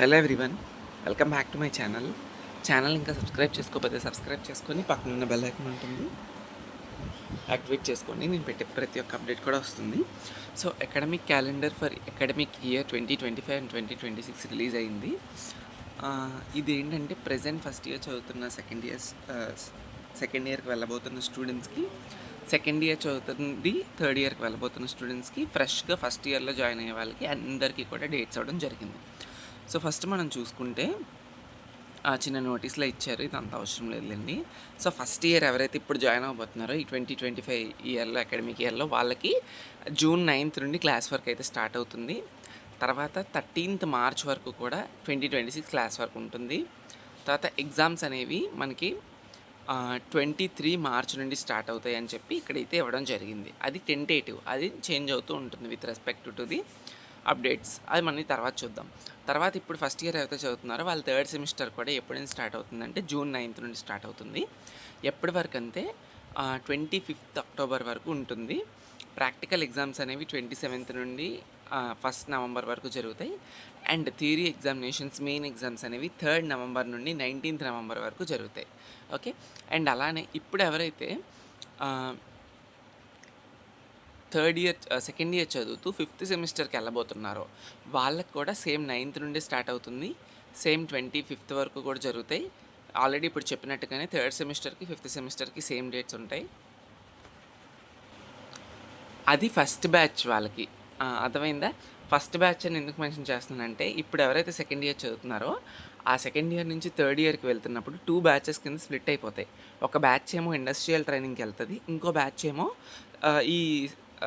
Hello everyone, welcome back to my channel ఇంకా subscribe చేసుకోకపోతే subscribe చేసుకొని పక్కన ఉన్న బెల్ ఐకాన్ ఉంటుంది, యాక్టివేట్ చేసుకోండి. నేను పెట్టే ప్రతి ఒక్క అప్డేట్ కూడా వస్తుంది. So academic calendar for academic year 2025 and 2026 release అయింది. ఇది ఏంటంటే ప్రజెంట్ ఫస్ట్ ఇయర్ చదువుతున్న సెకండ్ ఇయర్కి వెళ్ళబోతున్న స్టూడెంట్స్కి, సెకండ్ ఇయర్ చదువుతుంది థర్డ్ ఇయర్కి వెళ్ళబోతున్న స్టూడెంట్స్కి, ఫ్రెష్గా ఫస్ట్ ఇయర్లో జాయిన్ అయ్యే వాళ్ళకి అందరికీ కూడా డేట్స్ అవ్వడం జరిగింది. సో ఫస్ట్ మనం చూసుకుంటే చిన్న నోటీస్లో ఇచ్చారు, ఇది అంత అవసరం లేదులేండి. సో ఫస్ట్ ఇయర్ ఎవరైతే ఇప్పుడు జాయిన్ అవ్వబోతున్నారో ఈ 2025 ఇయర్లో, అకాడమిక్ ఇయర్లో, వాళ్ళకి June 9th నుండి క్లాస్ వర్క్ అయితే స్టార్ట్ అవుతుంది. తర్వాత 13th March వరకు కూడా 2026 క్లాస్ వర్క్ ఉంటుంది. తర్వాత ఎగ్జామ్స్ అనేవి మనకి 23 March నుండి స్టార్ట్ అవుతాయి అని చెప్పి ఇక్కడైతే ఇవ్వడం జరిగింది. అది టెంటేటివ్, అది చేంజ్ అవుతూ ఉంటుంది with respect to the updates. అది మనం తర్వాత చూద్దాం. తర్వాత ఇప్పుడు ఫస్ట్ ఇయర్ ఎవరైతే చదువుతున్నారో వాళ్ళ థర్డ్ సెమిస్టర్ కూడా ఎప్పటి నుంచి స్టార్ట్ అవుతుందంటే June 9th నుండి స్టార్ట్ అవుతుంది. ఎప్పటి వరకు అంటే 25th October వరకు ఉంటుంది. ప్రాక్టికల్ ఎగ్జామ్స్ అనేవి 27th నుండి 1st November వరకు జరుగుతాయి. And theory examinations, main exams అనేవి 3rd November నుండి 19th November వరకు జరుగుతాయి. ఓకే. అండ్ అలానే ఇప్పుడు ఎవరైతే సెకండ్ ఇయర్ చదువుతూ 5th సెమిస్టర్కి వెళ్ళబోతున్నారో వాళ్ళకి కూడా సేమ్ 9th నుండి స్టార్ట్ అవుతుంది. సేమ్ 25th వరకు కూడా జరుగుతాయి. ఆల్రెడీ ఇప్పుడు చెప్పినట్టుగానే థర్డ్ సెమిస్టర్కి, 5th సెమిస్టర్కి సేమ్ డేట్స్ ఉంటాయి. అది ఫస్ట్ బ్యాచ్ వాళ్ళకి. అర్థమైందా? ఫస్ట్ బ్యాచ్ అని ఎందుకు మెన్షన్ చేస్తున్నానంటే ఇప్పుడు ఎవరైతే సెకండ్ ఇయర్ చదువుతున్నారో ఆ సెకండ్ ఇయర్ నుంచి థర్డ్ ఇయర్కి వెళ్తున్నప్పుడు 2 బ్యాచెస్ కింద స్ప్లిట్ అయిపోతాయి. ఒక బ్యాచ్ ఏమో ఇండస్ట్రియల్ ట్రైనింగ్కి వెళ్తుంది, ఇంకో బ్యాచ్ ఏమో ఈ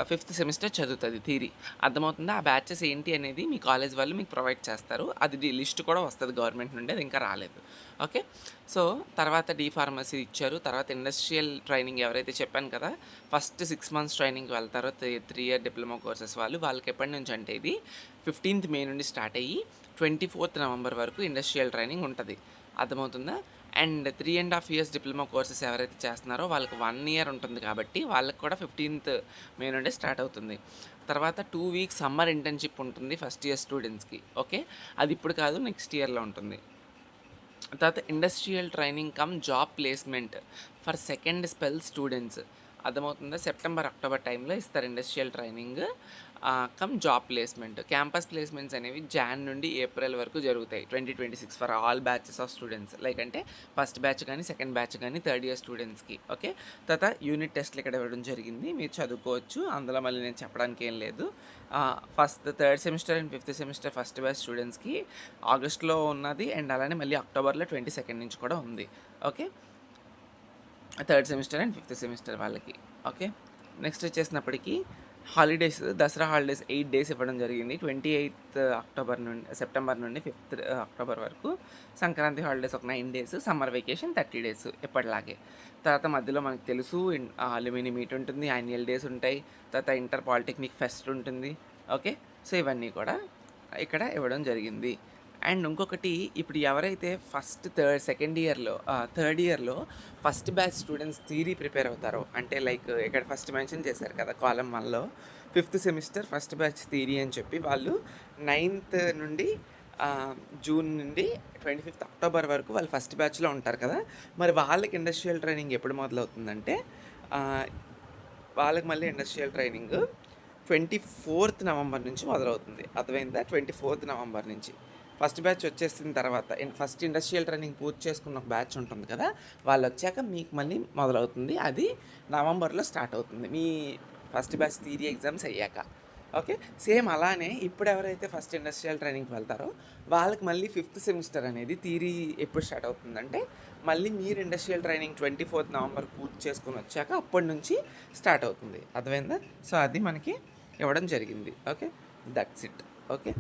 5th సెమిస్టర్ చదువుతుంది థియరీ. అర్థమవుతుందా? ఆ బ్యాచెస్ ఏంటి అనేది మీ కాలేజ్ వాళ్ళు మీకు ప్రొవైడ్ చేస్తారు. అది లిస్ట్ కూడా వస్తుంది గవర్నమెంట్ నుండి, అది ఇంకా రాలేదు. ఓకే. సో తర్వాత ఫార్మసీ ఇచ్చారు. తర్వాత ఇండస్ట్రియల్ ట్రైనింగ్ ఎవరైతే చెప్పాను కదా, ఫస్ట్ 6 months ట్రైనింగ్కి వెళ్తారో 3 year డిప్లొమా కోర్సెస్ వాళ్ళకి ఎప్పటి నుంచి అంటే ఇది 15th May నుండి స్టార్ట్ అయ్యి 24th November వరకు ఇండస్ట్రియల్ ట్రైనింగ్ ఉంటుంది. అర్థమవుతుందా? అండ్ 3.5 years డిప్లొమా కోర్సెస్ ఎవరైతే చేస్తున్నారో వాళ్ళకి 1 year ఉంటుంది కాబట్టి వాళ్ళకి కూడా 15th May నుండే స్టార్ట్ అవుతుంది. తర్వాత 2 weeks సమ్మర్ ఇంటర్న్షిప్ ఉంటుంది ఫస్ట్ ఇయర్ స్టూడెంట్స్కి. ఓకే. అది ఇప్పుడు కాదు, నెక్స్ట్ ఇయర్లో ఉంటుంది. తర్వాత industrial training come job placement for second spell students. అర్థమవుతుందా? September, October టైంలో ఇస్తారు industrial training come job placement. Campus placements అనేవి Jan నుండి April వరకు జరుగుతాయి 2026 for all batches of students. Like అంటే ఫస్ట్ బ్యాచ్ కానీ, సెకండ్ బ్యాచ్ కానీ, థర్డ్ ఇయర్ స్టూడెంట్స్కి. ఓకే. తర్వాత యూనిట్ టెస్ట్లు ఇక్కడ ఇవ్వడం జరిగింది, మీరు చదువుకోవచ్చు. అందులో మళ్ళీ నేను చెప్పడానికి ఏం లేదు. Third semester and 5th semester first batch స్టూడెంట్స్కి ఆగస్ట్లో ఉన్నది, అండ్ అలానే మళ్ళీ Octoberలో 22nd నుంచి కూడా ఉంది. Okay. Third semester and 5th semester వాళ్ళకి. ఓకే. నెక్స్ట్ వచ్చేసినప్పటికీ హాలిడేస్, దసరా హాలిడేస్ 8 days ఇవ్వడం జరిగింది. 28th October నుండి సెప్టెంబర్ నుండి 5th October వరకు. సంక్రాంతి హాలిడేస్ ఒక 9 days, సమ్మర్ వెకేషన్ 30 days ఎప్పటిలాగే. తర్వాత మధ్యలో మనకు తెలుసు అల్యూమిని మీట్ ఉంటుంది, యాన్యువల్ డేస్ ఉంటాయి, తర్వాత ఇంటర్ పాలిటెక్నిక్ ఫెస్ట్ ఉంటుంది. ఓకే. సో ఇవన్నీ కూడా ఇక్కడ ఇవ్వడం జరిగింది. అండ్ ఇంకొకటి, ఇప్పుడు ఎవరైతే థర్డ్ ఇయర్లో first batch students theory prepare అవుతారో, అంటే లైక్ ఇక్కడ ఫస్ట్ మెన్షన్ చేశారు కదా కాలం 1లో 5th semester first batch theory అని చెప్పి, వాళ్ళు 9th నుండి June నుండి 25th October వరకు వాళ్ళు ఫస్ట్ బ్యాచ్లో ఉంటారు కదా. మరి వాళ్ళకి ఇండస్ట్రియల్ ట్రైనింగ్ ఎప్పుడు మొదలవుతుందంటే వాళ్ళకి మళ్ళీ ఇండస్ట్రియల్ ట్రైనింగ్ 24th November నుంచి మొదలవుతుంది. అర్థమైందా? 24th November నుంచి ఫస్ట్ బ్యాచ్ వచ్చేసిన తర్వాత ఫస్ట్ ఇండస్ట్రియల్ ట్రైనింగ్ పూర్తి చేసుకున్న ఒక బ్యాచ్ ఉంటుంది కదా, వాళ్ళు వచ్చాక మీకు మళ్ళీ మొదలవుతుంది. అది నవంబర్లో స్టార్ట్ అవుతుంది మీ ఫస్ట్ బ్యాచ్ థియరీ ఎగ్జామ్స్ అయ్యాక. ఓకే. సేమ్ అలానే ఇప్పుడు ఎవరైతే ఫస్ట్ ఇండస్ట్రియల్ ట్రైనింగ్కి వెళ్తారో వాళ్ళకి మళ్ళీ 5th సెమిస్టర్ అనేది థియరీ ఎప్పుడు స్టార్ట్ అవుతుందంటే మళ్ళీ మీరు ఇండస్ట్రియల్ ట్రైనింగ్ 24th November పూర్తి చేసుకుని వచ్చాక అప్పటి నుంచి స్టార్ట్ అవుతుంది. అర్థమైందా? సో అది మనకి ఇవ్వడం జరిగింది. ఓకే. That's it. ఓకే.